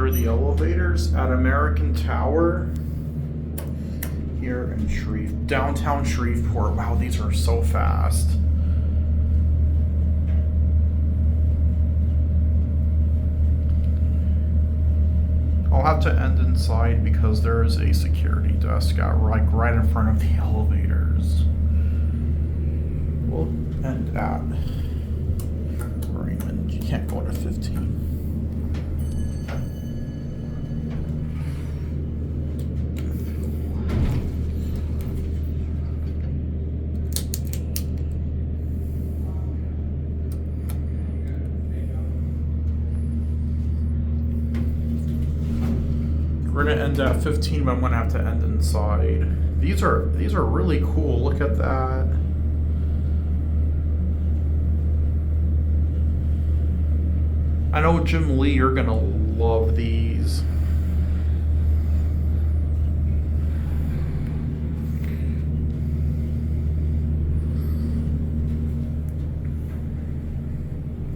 enter the elevators at American Tower here in downtown Shreveport. Wow, these are so fast. I'll have to end inside because there is a security desk out right in front of the elevators. We'll end at Raymond. You can't go to 15. We're gonna end at 15, but I'm gonna have to end inside. These are really cool. Look at that. I know Jim Lee, you're gonna love these.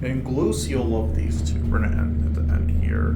And Gloose, you'll love these too. We're gonna end at the end here.